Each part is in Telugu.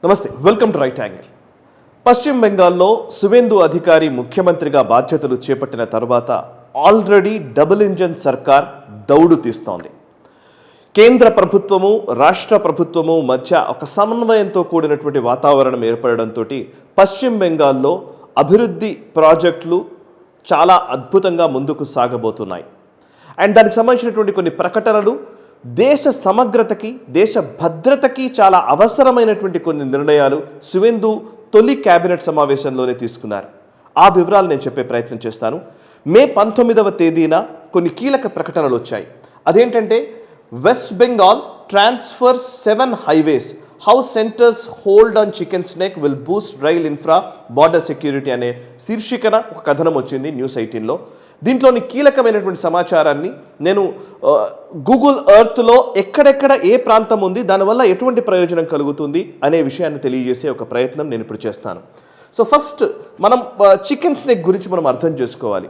నమస్తే, వెల్కమ్ టు రైట్ యాంగిల్. పశ్చిమ బెంగాల్లో సువేందు అధికారి ముఖ్యమంత్రిగా బాధ్యతలు చేపట్టిన తర్వాత ఆల్రెడీ డబుల్ ఇంజన్ సర్కార్ దౌడు తీస్తోంది. కేంద్ర ప్రభుత్వము రాష్ట్ర ప్రభుత్వము మధ్య ఒక సమన్వయంతో కూడినటువంటి వాతావరణం ఏర్పడడంతో పశ్చిమ బెంగాల్లో అభివృద్ధి ప్రాజెక్టులు చాలా అద్భుతంగా ముందుకు సాగబోతున్నాయి. అండ్ దానికి సంబంధించినటువంటి కొన్ని ప్రకటనలు దేశ సమగ్రతకి, దేశ భద్రతకి చాలా అవసరమైనటువంటి కొన్ని నిర్ణయాలు సువేందు తొలి కేబినెట్ సమావేశంలోనే తీసుకున్నారు. ఆ వివరాలు నేను చెప్పే ప్రయత్నం చేస్తాను. మే 19వ తేదీన కొన్ని కీలక ప్రకటనలు వచ్చాయి. అదేంటంటే west Bengal transfer 7 highways, how centres hold on chicken snake will Boost rail infra border security అనే శీర్షికన ఒక కథనం వచ్చింది న్యూస్ 18లో. దీంట్లోని కీలకమైనటువంటి సమాచారాన్ని నేను గూగుల్ ఎర్త్లో ఎక్కడెక్కడ ఏ ప్రాంతం ఉంది, దానివల్ల ఎటువంటి ప్రయోజనం కలుగుతుంది అనే విషయాన్ని తెలియజేసే ఒక ప్రయత్నం నేను ఇప్పుడు చేస్తాను. సో ఫస్ట్ మనం చికెన్ స్నేక్ గురించి మనం అర్థం చేసుకోవాలి.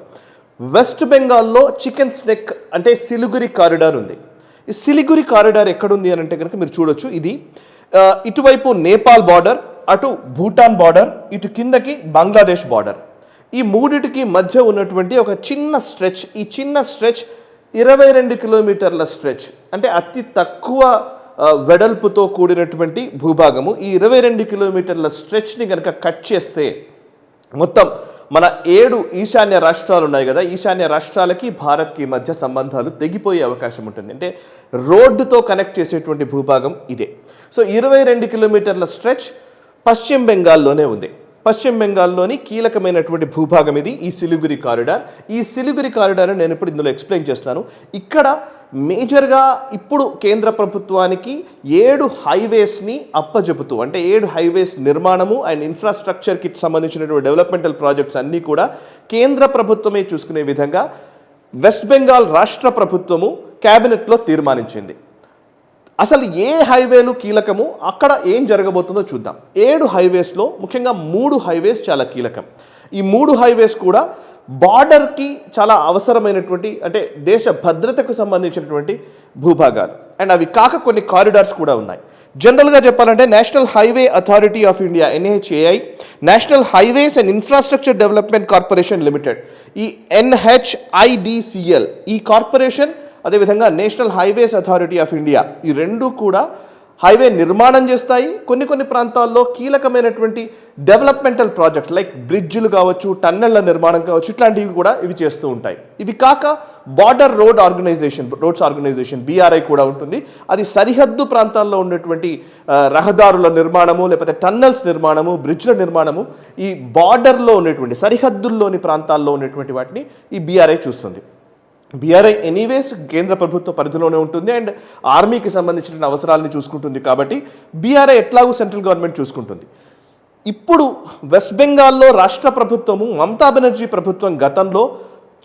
వెస్ట్ బెంగాల్లో చికెన్ స్నేక్ అంటే సిలిగురి కారిడార్ ఉంది. ఈ సిలిగురి కారిడార్ ఎక్కడుంది అని అంటే కనుక మీరు చూడొచ్చు. ఇది ఇటువైపు నేపాల్ బార్డర్, అటు భూటాన్ బార్డర్, ఇటు కిందకి బంగ్లాదేశ్ బార్డర్. ఈ మూడిటికి మధ్య ఉన్నటువంటి ఒక చిన్న స్ట్రెచ్, ఈ చిన్న స్ట్రెచ్ 22 కిలోమీటర్ల స్ట్రెచ్, అంటే అతి తక్కువ వెడల్పుతో కూడినటువంటి భూభాగము. ఈ 22 కిలోమీటర్ల స్ట్రెచ్ని కనుక కట్ చేస్తే మొత్తం మన 7 ఈశాన్య రాష్ట్రాలు ఉన్నాయి కదా, ఈశాన్య రాష్ట్రాలకి భారత్కి మధ్య సంబంధాలు తెగిపోయే అవకాశం ఉంటుంది. అంటే రోడ్డుతో కనెక్ట్ చేసేటువంటి భూభాగం ఇదే. సో 22 కిలోమీటర్ల స్ట్రెచ్ పశ్చిమ బెంగాల్లోనే ఉంది. పశ్చిమ బెంగాల్లోని కీలకమైనటువంటి భూభాగం ఇది, ఈ సిలిగురి కారిడార్. ఈ సిలిగురి కారిడార్ నేను ఇప్పుడు ఇందులో ఎక్స్ప్లెయిన్ చేస్తాను. ఇక్కడ మేజర్గా ఇప్పుడు కేంద్ర ప్రభుత్వానికి 7 హైవేస్ని అప్పజెపుతూ, అంటే 7 హైవేస్ నిర్మాణము అండ్ ఇన్ఫ్రాస్ట్రక్చర్కి సంబంధించినటువంటి డెవలప్మెంటల్ ప్రాజెక్ట్స్ అన్నీ కూడా కేంద్ర ప్రభుత్వమే చూసుకునే విధంగా వెస్ట్ బెంగాల్ రాష్ట్ర ప్రభుత్వము క్యాబినెట్లో తీర్మానించింది. అసలు ఏ హైవేలు కీలకము, అక్కడ ఏం జరగబోతుందో చూద్దాం. 7 హైవేస్లో ముఖ్యంగా 3 హైవేస్ చాలా కీలకం. ఈ 3 హైవేస్ కూడా బార్డర్కి చాలా అవసరమైనటువంటి, అంటే దేశ భద్రతకు సంబంధించినటువంటి భూభాగాలు. అండ్ అవి కాక కొన్ని కారిడార్స్ కూడా ఉన్నాయి. జనరల్గా చెప్పాలంటే national highway authority of India NHAI, national highways and infrastructure development corporation limited, ఈ NHIDCL ఈ కార్పొరేషన్, అదేవిధంగా national highways authority of India, ఈ రెండు కూడా హైవే నిర్మాణం చేస్తాయి. కొన్ని ప్రాంతాల్లో కీలకమైనటువంటి డెవలప్మెంటల్ ప్రాజెక్ట్స్ లైక్ బ్రిడ్జ్లు కావచ్చు, టన్నెళ్ల నిర్మాణం కావచ్చు, ఇట్లాంటివి కూడా ఇవి చేస్తూ ఉంటాయి. ఇవి కాక బార్డర్ రోడ్స్ ఆర్గనైజేషన్ BRI కూడా ఉంటుంది. అది సరిహద్దు ప్రాంతాల్లో ఉన్నటువంటి రహదారుల నిర్మాణము, లేకపోతే టన్నెల్స్ నిర్మాణము, బ్రిడ్జ్ల నిర్మాణము, ఈ బార్డర్లో ఉన్నటువంటి సరిహద్దుల్లోని ప్రాంతాల్లో ఉన్నటువంటి వాటిని ఈ BRI చూస్తుంది. BRI ఎనీవేస్ కేంద్ర ప్రభుత్వ పరిధిలోనే ఉంటుంది అండ్ ఆర్మీకి సంబంధించిన అవసరాలని చూసుకుంటుంది. కాబట్టి BRI ఎట్లాగూ సెంట్రల్ గవర్నమెంట్ చూసుకుంటుంది. ఇప్పుడు వెస్ట్ బెంగాల్లో రాష్ట్ర ప్రభుత్వము, మమతా బెనర్జీ ప్రభుత్వం గతంలో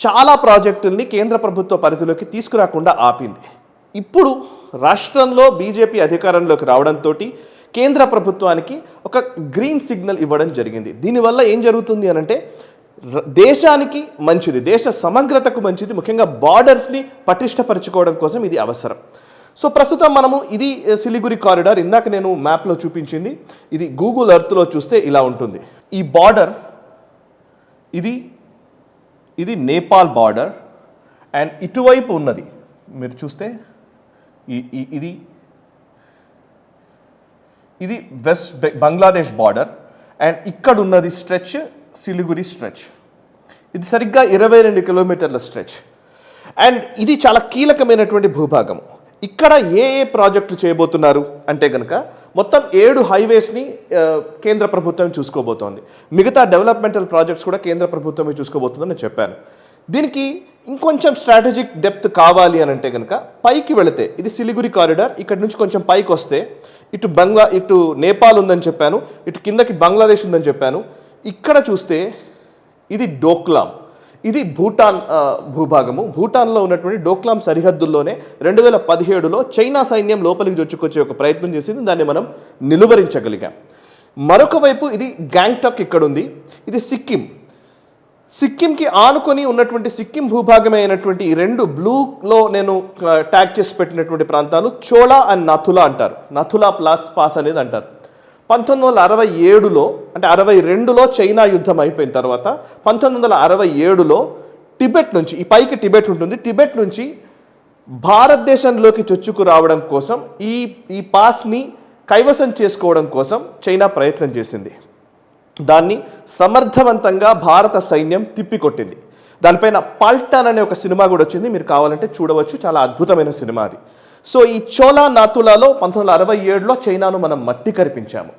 చాలా ప్రాజెక్టుల్ని కేంద్ర ప్రభుత్వ పరిధిలోకి తీసుకురాకుండా ఆపింది. ఇప్పుడు రాష్ట్రంలో BJP అధికారంలోకి రావడంతో కేంద్ర ప్రభుత్వానికి ఒక గ్రీన్ సిగ్నల్ ఇవ్వడం జరిగింది. దీనివల్ల ఏం జరుగుతుంది అనంటే దేశానికి మంచిది, దేశ సమగ్రతకు మంచిది, ముఖ్యంగా బార్డర్స్ని పటిష్టపరచుకోవడం కోసం ఇది అవసరం. సో ప్రస్తుతం మనము ఇది సిలిగురి కారిడార్, ఇందాక నేను మ్యాప్లో చూపించింది, ఇది గూగుల్ ఎర్త్లో చూస్తే ఇలా ఉంటుంది. ఈ బార్డర్ ఇది నేపాల్ బార్డర్ అండ్ ఇటువైపు ఉన్నది మీరు చూస్తే ఇది వెస్ట్ బంగ్లాదేశ్ బార్డర్ అండ్ ఇక్కడ ఉన్నది స్ట్రెచ్ సిలిగురి స్ట్రెచ్. ఇది సరిగ్గా 22 కిలోమీటర్ల స్ట్రెచ్ అండ్ ఇది చాలా కీలకమైనటువంటి భూభాగం. ఇక్కడ ఏ ప్రాజెక్టులు చేయబోతున్నారు అంటే కనుక మొత్తం 7 హైవేస్ని కేంద్ర ప్రభుత్వం చూసుకోబోతోంది. మిగతా డెవలప్మెంటల్ ప్రాజెక్ట్స్ కూడా కేంద్ర ప్రభుత్వమే చూసుకోబోతుందని నేను చెప్పాను. దీనికి ఇంకొంచెం స్ట్రాటజిక్ డెప్త్ కావాలి అని అంటే కనుక పైకి వెళితే, ఇది సిలిగురి కారిడార్, ఇక్కడ నుంచి కొంచెం పైకి వస్తే ఇటు నేపాల్ ఉందని చెప్పాను, ఇటు కిందకి బంగ్లాదేశ్ ఉందని చెప్పాను. ఇక్కడ చూస్తే ఇది డోక్లాం, ఇది భూటాన్ భూభాగము. భూటాన్లో ఉన్నటువంటి డోక్లాం సరిహద్దుల్లోనే 2017లో చైనా సైన్యం లోపలికి చొచ్చుకొచ్చే ఒక ప్రయత్నం చేసింది. దాన్ని మనం నిలువరించగలిగాం. మరొక వైపు ఇది గ్యాంగ్టాక్ ఇక్కడ ఉంది, ఇది సిక్కింకి ఆనుకొని ఉన్నటువంటి సిక్కిం భూభాగమే అయినటువంటి ఈ 2 బ్లూలో నేను ట్యాగ్ చేసి పెట్టినటువంటి ప్రాంతాలు చోళా అండ్ నథులా అంటారు. నథులా పాస్ అనేది అంటారు. 1967లో అంటే 62లో చైనా యుద్ధం అయిపోయిన తర్వాత 1967లో టిబెట్ నుంచి ఈ పైకి టిబెట్ ఉంటుంది, టిబెట్ నుంచి భారతదేశంలోకి చొచ్చుకు రావడం కోసం ఈ పాస్ని కైవసం చేసుకోవడం కోసం చైనా ప్రయత్నం చేసింది. దాన్ని సమర్థవంతంగా భారత సైన్యం తిప్పికొట్టింది. దానిపైన పల్టన్ అనే ఒక సినిమా కూడా వచ్చింది, మీరు కావాలంటే చూడవచ్చు, చాలా అద్భుతమైన సినిమా అది. సో ఈ చోలా నాతులాలో 1967లో చైనాను మనం మట్టి కరిపించాము.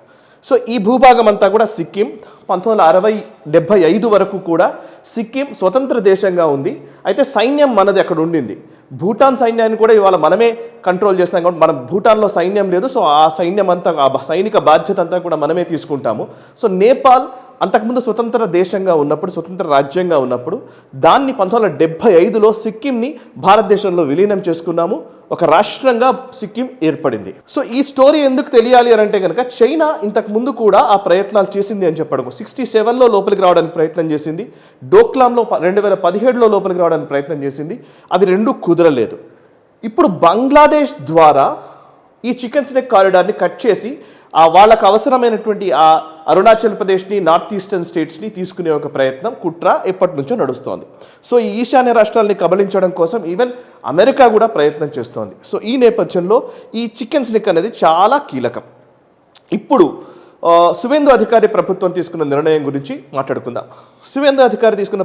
సో ఈ భూభాగం అంతా కూడా సిక్కిం 1975 వరకు కూడా సిక్కిం స్వతంత్ర దేశంగా ఉంది. అయితే సైన్యం మనది అక్కడ ఉండింది. భూటాన్ సైన్యాన్ని కూడా ఇవాళ మనమే కంట్రోల్ చేస్తాం కాబట్టి మన భూటాన్లో సైన్యం లేదు. సో ఆ సైన్యం అంతా, ఆ సైనిక బాధ్యత అంతా కూడా మనమే తీసుకుంటాము. సో నేపాల్ అంతకుముందు స్వతంత్ర దేశంగా ఉన్నప్పుడు, స్వతంత్ర రాజ్యంగా ఉన్నప్పుడు దాన్ని 1975లో సిక్కింని భారతదేశంలో విలీనం చేసుకున్నాము. ఒక రాష్ట్రంగా సిక్కిం ఏర్పడింది. సో ఈ స్టోరీ ఎందుకు తెలియాలి అని అంటే కనుక చైనా ఇంతకు ముందు కూడా ఆ ప్రయత్నాలు చేసింది అని చెప్పడం. 67లో లోపలికి రావడానికి ప్రయత్నం చేసింది, డోక్లాంలో 2017లో లోపలికి రావడానికి ప్రయత్నం చేసింది. అవి రెండూ కుదరలేదు. ఇప్పుడు బంగ్లాదేశ్ ద్వారా ఈ చికెన్ స్నేక్ కారిడార్ని కట్ చేసి వాళ్ళకు అవసరమైనటువంటి ఆ అరుణాచల్ ప్రదేశ్ని, నార్త్ ఈస్టర్న్ స్టేట్స్ని తీసుకునే ఒక ప్రయత్నం, కుట్ర ఎప్పటి నుంచో నడుస్తోంది. సో ఈ ఈశాన్య రాష్ట్రాలని కబళించడం కోసం ఈవెన్ అమెరికా కూడా ప్రయత్నం చేస్తోంది. సో ఈ నేపథ్యంలో ఈ చికెన్ స్నేక్ అనేది చాలా కీలకం. ఇప్పుడు సువేందు అధికారి ప్రభుత్వం తీసుకున్న నిర్ణయం గురించి మాట్లాడుకుందాం. సువేందు అధికారి తీసుకున్న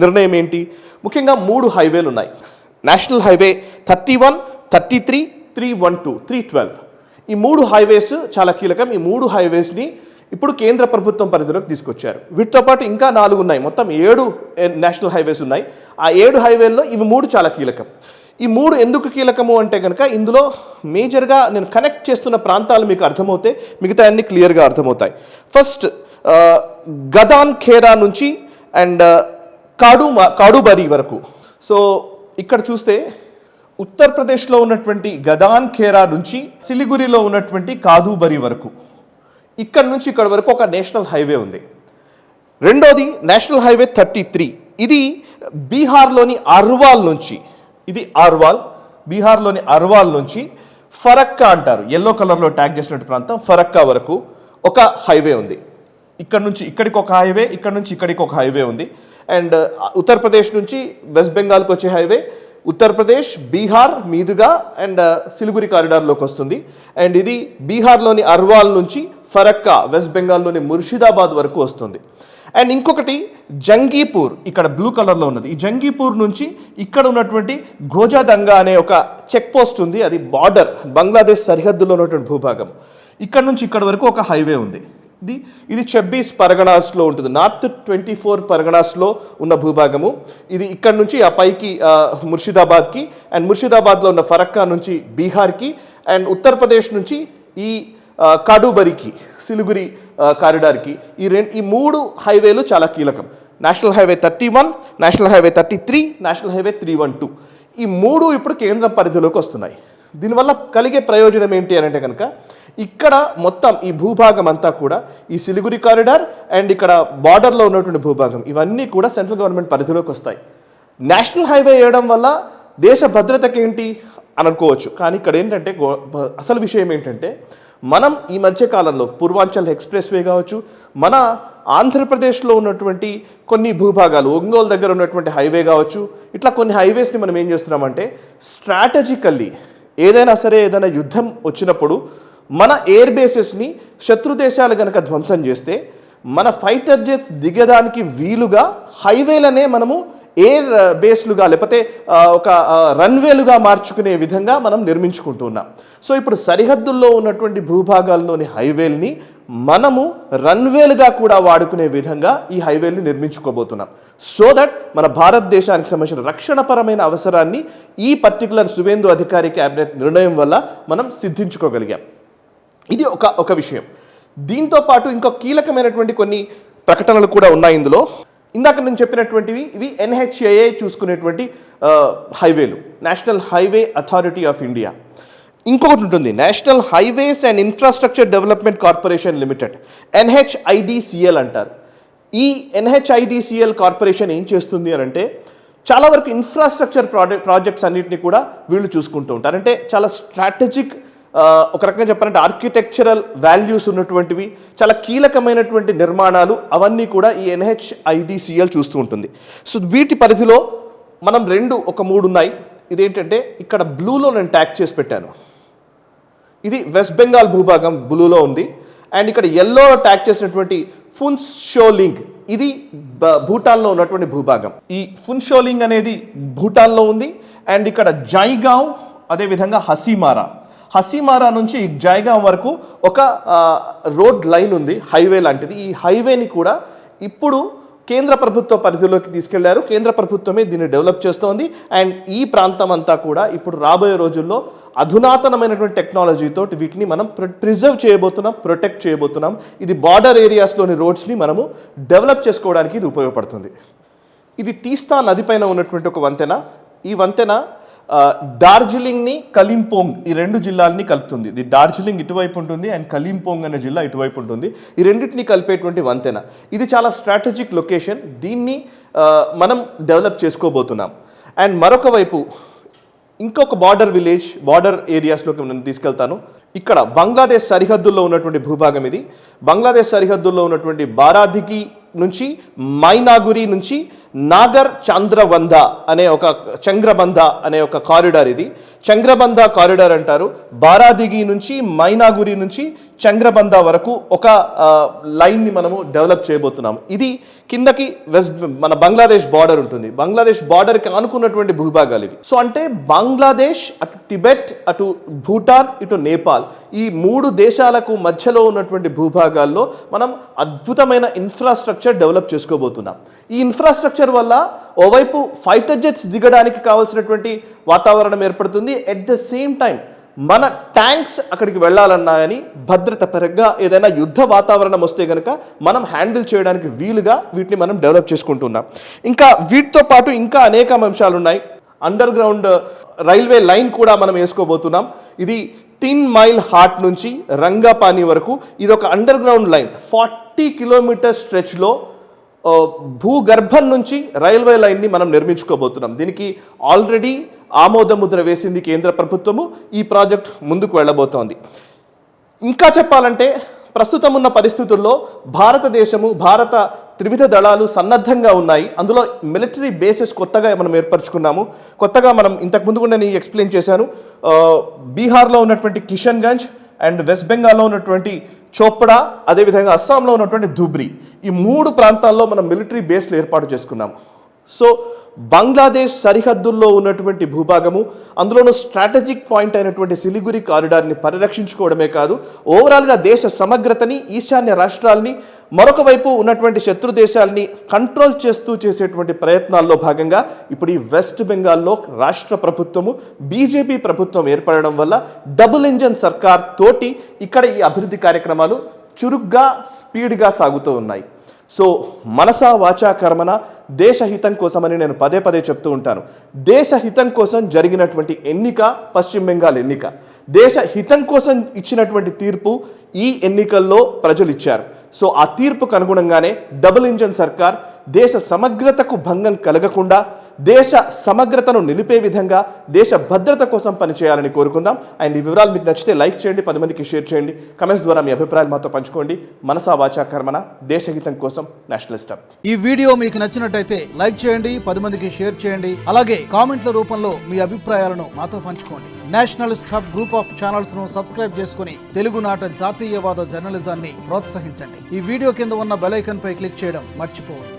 నిర్ణయం ఏంటి? ముఖ్యంగా 3 హైవేలు ఉన్నాయి. National highway 31, 33, 312, 312. ఈ 3 హైవేస్ చాలా కీలకం. ఈ 3 హైవేస్ని ఇప్పుడు కేంద్ర ప్రభుత్వం పరిధిలోకి తీసుకొచ్చారు. వీటితో పాటు ఇంకా 4 ఉన్నాయి. మొత్తం 7 నేషనల్ హైవేస్ ఉన్నాయి. ఆ 7 హైవేల్లో ఇవి 3 చాలా కీలకం. ఈ 3 ఎందుకు కీలకము అంటే కనుక ఇందులో మేజర్గా నేను కనెక్ట్ చేస్తున్న ప్రాంతాలు మీకు అర్థమవుతాయి, మిగతా అన్ని క్లియర్గా అర్థమవుతాయి. ఫస్ట్ గదాన్ ఖేరా నుంచి అండ్ కాడుబరి వరకు. సో ఇక్కడ చూస్తే ఉత్తరప్రదేశ్లో ఉన్నటువంటి గదాన్ ఖేరా నుంచి సిలిగురిలో ఉన్నటువంటి కాదుబరి వరకు, ఇక్కడ నుంచి ఇక్కడ వరకు ఒక నేషనల్ హైవే ఉంది. రెండోది నేషనల్ హైవే 33. ఇది బీహార్లోని అర్వాల్ నుంచి, ఇది బీహార్లోని అర్వాల్ నుంచి ఫరక్కా అంటారు, ఎల్లో కలర్లో ట్యాగ్ చేసినట్టు ప్రాంతం, ఫరక్కా వరకు ఒక హైవే ఉంది. ఇక్కడ నుంచి ఇక్కడికి ఒక హైవే, ఇక్కడ నుంచి ఇక్కడికి ఒక హైవే ఉంది. అండ్ ఉత్తరప్రదేశ్ నుంచి వెస్ట్ బెంగాల్కి వచ్చే హైవే ఉత్తరప్రదేశ్, బీహార్ మీదుగా అండ్ సిలిగురి కారిడార్లోకి వస్తుంది. అండ్ ఇది బీహార్లోని అర్వాల్ నుంచి ఫరక్కా, వెస్ట్ బెంగాల్లోని ముర్షిదాబాద్ వరకు వస్తుంది. అండ్ ఇంకొకటి జంగీపూర్, ఇక్కడ బ్లూ కలర్లో ఉన్నది. ఈ జంగీపూర్ నుంచి ఇక్కడ ఉన్నటువంటి గోజాదంగా అనే ఒక చెక్ పోస్ట్ ఉంది, అది బార్డర్, బంగ్లాదేశ్ సరిహద్దులో ఉన్నటువంటి భూభాగం. ఇక్కడ నుంచి ఇక్కడ వరకు ఒక హైవే ఉంది. ఇది 26 పరగణాస్లో ఉంటుంది, నార్త్ 24 పరగణాస్లో ఉన్న భూభాగము. ఇది ఇక్కడ నుంచి ఆ పైకి ముర్షిదాబాద్కి, అండ్ ముర్షిదాబాద్లో ఉన్న ఫరక్కా నుంచి బీహార్కి, అండ్ ఉత్తరప్రదేశ్ నుంచి ఈ కాడుబరికి, సిలిగురి కారిడార్కి. ఈ 3 హైవేలు చాలా కీలకం. National highway 31, national highway 33, national highway 312. ఈ 3 ఇప్పుడు కేంద్ర పరిధిలోకి వస్తున్నాయి. దీనివల్ల కలిగే ప్రయోజనం ఏంటి అని అంటే కనుక ఇక్కడ మొత్తం ఈ భూభాగం అంతా కూడా ఈ సిలిగురి కారిడార్ అండ్ ఇక్కడ బార్డర్లో ఉన్నటువంటి భూభాగం ఇవన్నీ కూడా సెంట్రల్ గవర్నమెంట్ పరిధిలోకి వస్తాయి. నేషనల్ హైవే వేయడం వల్ల దేశ భద్రతకి ఏంటి అని అనుకోవచ్చు, కానీ ఇక్కడ ఏంటంటే అసలు విషయం ఏంటంటే మనం ఈ మధ్యకాలంలో పూర్వాంచల్ ఎక్స్ప్రెస్ వే కావచ్చు, మన ఆంధ్రప్రదేశ్లో ఉన్నటువంటి కొన్ని భూభాగాలు, ఒంగోలు దగ్గర ఉన్నటువంటి హైవే కావచ్చు, ఇట్లా కొన్ని హైవేస్ని మనం ఏం చేస్తున్నామంటే స్ట్రాటజికల్లీ ఏదైనా యుద్ధం వచ్చినప్పుడు మన ఎయిర్ బేసెస్ని శత్రు దేశాలు కనుక ధ్వంసం చేస్తే మన ఫైటర్ జెట్స్ దిగడానికి వీలుగా హైవేలనే మనము ఎయిర్ బేస్లుగా లేకపోతే ఒక రన్వేలుగా మార్చుకునే విధంగా మనం నిర్మించుకుంటున్నాం. సో ఇప్పుడు సరిహద్దుల్లో ఉన్నటువంటి భూభాగాల్లోని హైవేల్ని మనము రన్వేలుగా కూడా వాడుకునే విధంగా ఈ హైవేల్ని నిర్మించుకోబోతున్నాం. సో దట్ మన భారతదేశానికి సంబంధించిన రక్షణపరమైన అవసరాన్ని ఈ పర్టికులర్ సువేందు అధికారి క్యాబినెట్ నిర్ణయం వల్ల మనం సిద్ధించుకోగలిగాం. ఇది ఒక విషయం. దీంతో పాటు ఇంకో కీలకమైనటువంటి కొన్ని ప్రకటనలు కూడా ఉన్నాయి ఇందులో. ఇందాక నేను చెప్పినటువంటివి ఇవి NHAA చూసుకునేటువంటి హైవేలు, national highway authority of India. ఇంకొకటి ఉంటుంది national highways and infrastructure development corporation limited, NHIDCL అంటారు. ఈ NHIDCL కార్పొరేషన్ ఏం చేస్తుంది అని అంటే చాలా వరకు ఇన్ఫ్రాస్ట్రక్చర్ ప్రాజెక్ట్స్ అన్నింటినీ కూడా వీళ్ళు చూసుకుంటూ ఉంటారు. అంటే చాలా స్ట్రాటజిక్ ఒక రకంగా చెప్పాలంటే ఆర్కిటెక్చరల్ వాల్యూస్ ఉన్నటువంటివి, చాలా కీలకమైనటువంటి నిర్మాణాలు అవన్నీ కూడా ఈ NHIDCL చూస్తూ ఉంటుంది. సో వీటి పరిధిలో మనం ఒక 3 ఉన్నాయి. ఇదేంటంటే ఇక్కడ బ్లూలో నేను ట్యాగ్ చేసి పెట్టాను. ఇది వెస్ట్ బెంగాల్ భూభాగం బ్లూలో ఉంది. అండ్ ఇక్కడ ఎల్లో ట్యాగ్ చేసినటువంటి ఫున్షోలింగ్, ఇది భూటాన్లో ఉన్నటువంటి భూభాగం. ఈ ఫున్షోలింగ్ అనేది భూటాన్లో ఉంది. అండ్ ఇక్కడ జైగావ్, అదేవిధంగా హసీమారా నుంచి జైగావ్ వరకు ఒక రోడ్ లైన్ ఉంది, హైవే లాంటిది. ఈ హైవేని కూడా ఇప్పుడు కేంద్ర ప్రభుత్వ పరిధిలోకి తీసుకెళ్లారు. కేంద్ర ప్రభుత్వమే దీన్ని డెవలప్ చేస్తోంది. అండ్ ఈ ప్రాంతం అంతా కూడా ఇప్పుడు రాబోయే రోజుల్లో అధునాతనమైనటువంటి టెక్నాలజీతో వీటిని మనం ప్రిజర్వ్ చేయబోతున్నాం, ప్రొటెక్ట్ చేయబోతున్నాం. ఇది బార్డర్ ఏరియాస్లోని రోడ్స్ని మనము డెవలప్ చేసుకోవడానికి ఇది ఉపయోగపడుతుంది. ఇది తీస్తా నదిపైన ఉన్నటువంటి ఒక వంతెన. ఈ వంతెన డార్జిలింగ్ని, కలింపోంగ్ ఈ 2 జిల్లాలని కలుపుతుంది. ఇది డార్జిలింగ్ ఇటువైపు ఉంటుంది అండ్ కలింపోంగ్ అనే జిల్లా ఇటువైపు ఉంటుంది. ఈ రెండింటిని కలిపేటువంటి వంతెన. ఇది చాలా స్ట్రాటజిక్ లొకేషన్. దీన్ని మనం డెవలప్ చేసుకోబోతున్నాం. అండ్ మరొక వైపు ఇంకొక బార్డర్ ఏరియాస్లోకి నేను తీసుకెళ్తాను. ఇక్కడ బంగ్లాదేశ్ సరిహద్దుల్లో ఉన్నటువంటి భూభాగం ఇది. బంగ్లాదేశ్ సరిహద్దుల్లో ఉన్నటువంటి బారాదిగి నుంచి మైనాగురి నుంచి నాగర్ చంద్రబంధ అనే ఒక కారిడార్. ఇది చంద్రబంధ కారిడార్ అంటారు. బారాదిగి నుంచి మైనాగురి నుంచి చంద్రబంధ వరకు ఒక లైన్ని మనము డెవలప్ చేయబోతున్నాము. ఇది కిందకి మన బంగ్లాదేశ్ బార్డర్ ఉంటుంది. బంగ్లాదేశ్ బార్డర్కి ఆనుకున్నటువంటి భూభాగాలు ఇవి. సో అంటే బంగ్లాదేశ్, అటు టిబెట్, అటు భూటాన్, ఇటు నేపాల్, ఈ 3 దేశాలకు మధ్యలో ఉన్నటువంటి భూభాగాల్లో మనం అద్భుతమైన ఇన్ఫ్రాస్ట్రక్చర్ డెవలప్ చేసుకోబోతున్నాం. ఈ ఇన్ఫ్రాస్ట్రక్చర్ వల్ల ఓవైపు ఫైటర్ జెట్స్ దిగడానికి కావాల్సినటువంటి వాతావరణం ఏర్పడుతుంది. ఎట్ ద సేమ్ టైం మన ట్యాంక్స్ అక్కడికి వెళ్ళాలన్నా కానీ భద్రత పరంగా ఏదైనా యుద్ధ వాతావరణం వస్తే కనుక మనం హ్యాండిల్ చేయడానికి వీలుగా వీటిని మనం డెవలప్ చేసుకుంటున్నాం. ఇంకా వీటితో పాటు ఇంకా అనేక అంశాలు ఉన్నాయి. అండర్ గ్రౌండ్ రైల్వే లైన్ కూడా మనం వేసుకోబోతున్నాం. ఇది 10 మైల్ హాట్ నుంచి రంగాపాని వరకు ఇది ఒక అండర్ గ్రౌండ్ లైన్. 40 కిలోమీటర్ స్ట్రెచ్లో భూగర్భం నుంచి రైల్వే లైన్ని మనం నిర్మించుకోబోతున్నాం. దీనికి ఆల్రెడీ ఆమోద ముద్ర వేసింది కేంద్ర ప్రభుత్వము. ఈ ప్రాజెక్ట్ ముందుకు వెళ్ళబోతోంది. ఇంకా చెప్పాలంటే ప్రస్తుతం ఉన్న పరిస్థితుల్లో భారత త్రివిధ దళాలు సన్నద్ధంగా ఉన్నాయి. అందులో మిలిటరీ బేసెస్ కొత్తగా మనం ఏర్పరచుకున్నాము. కొత్తగా మనం ఇంతకుముందు కూడా నేను ఎక్స్ప్లెయిన్ చేశాను. బీహార్లో ఉన్నటువంటి కిషన్గంజ్ అండ్ వెస్ట్ బెంగాల్లో ఉన్నటువంటి చోప్డా, అదేవిధంగా అస్సాంలో ఉన్నటువంటి ధుబ్రీ, ఈ 3 ప్రాంతాల్లో మనం మిలిటరీ బేస్లు ఏర్పాటు చేసుకున్నాము. సో బంగ్లాదేశ్ సరిహద్దుల్లో ఉన్నటువంటి భూభాగము, అందులోనూ స్ట్రాటజిక్ పాయింట్ అయినటువంటి సిలిగురి కారిడార్ని పరిరక్షించుకోవడమే కాదు, ఓవరాల్గా దేశ సమగ్రతని, ఈశాన్య రాష్ట్రాలని, మరొక వైపు ఉన్నటువంటి శత్రు దేశాలని కంట్రోల్ చేసేటువంటి ప్రయత్నాల్లో భాగంగా ఇప్పుడు ఈ వెస్ట్ బెంగాల్లో రాష్ట్ర ప్రభుత్వము, బీజేపీ ప్రభుత్వం ఏర్పడడం వల్ల డబుల్ ఇంజన్ సర్కార్ తోటి ఇక్కడ ఈ అభివృద్ధి కార్యక్రమాలు చురుగ్గా, స్పీడ్గా సాగుతూ ఉన్నాయి. సో మనసా వాచా కర్మన దేశహితం కోసమని నేను పదే చెప్తూ ఉంటాను. దేశహితం కోసం జరిగినటువంటి ఎన్నిక పశ్చిమ బెంగాల్ ఎన్నిక. దేశహితం కోసం ఇచ్చినటువంటి తీర్పు ఈ ఎన్నికల్లో ప్రజలు ఇచ్చారు. సో ఆ తీర్పుకు అనుగుణంగానే డబుల్ ఇంజన్ సర్కార్ దేశ సమగ్రతకు భంగం కలగకుండా, దేశ సమగ్రతను నిలిపే విధంగా దేశ భద్రత కోసం పనిచేయాలని కోరుకుందాం. అండ్ ఈ వివరాలు మీకు నచ్చితే లైక్ చేయండి, 10 మందికి షేర్ చేయండి, కమెంట్స్ ద్వారా మీ అభిప్రాయాలు మాతో పంచుకోండి. మనసా వాచా కర్మన దేశహితం కోసం నేషనలిస్ట్ హబ్. ఈ వీడియో మీకు నచ్చినట్టయితే లైక్ చేయండి, 10 మందికి షేర్ చేయండి, అలాగే కామెంట్ల రూపంలో మీ అభిప్రాయాలను మాతో పంచుకోండి. Nationalist hub group of channels ను సబ్స్క్రైబ్ చేసుకుని తెలుగునాట జాతీయవాద జర్నలిజాన్ని ప్రోత్సహించండి. ఈ వీడియో కింద ఉన్న బెల్ ఐకాన్ పై క్లిక్ చేయడం మర్చిపోవద్దు.